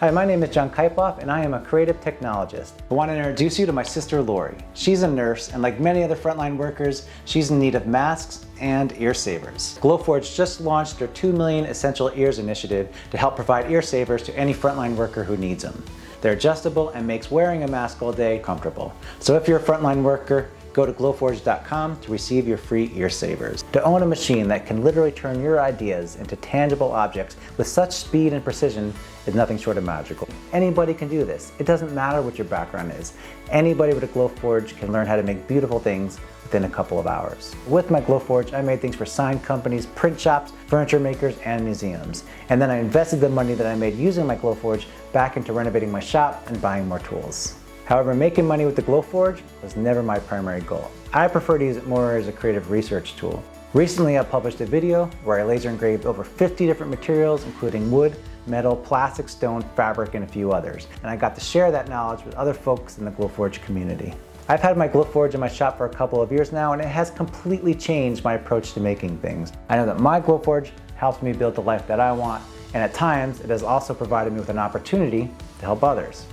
Hi, my name is John Kaipoff and I am a creative technologist. I want to introduce you to my sister Lori. She's a nurse and like many other frontline workers, she's in need of masks and ear savers. Glowforge just launched their 2 Million Essential Ears initiative to help provide ear savers to any frontline worker who needs them. They're adjustable and makes wearing a mask all day comfortable. So if you're a frontline worker, go to glowforge.com to receive your free ear savers. To own a machine that can literally turn your ideas into tangible objects with such speed and precision is nothing short of magical. Anybody can do this. It doesn't matter what your background is. Anybody with a Glowforge can learn how to make beautiful things within a couple of hours. With my Glowforge, I made things for sign companies, print shops, furniture makers, and museums. And then I invested the money that I made using my Glowforge back into renovating my shop and buying more tools. However, making money with the Glowforge was never my primary goal. I prefer to use it more as a creative research tool. Recently, I published a video where I laser engraved over 50 different materials, including wood, metal, plastic, stone, fabric, and a few others. And I got to share that knowledge with other folks in the Glowforge community. I've had my Glowforge in my shop for a couple of years now, and it has completely changed my approach to making things. I know that my Glowforge helps me build the life that I want, and at times, it has also provided me with an opportunity to help others.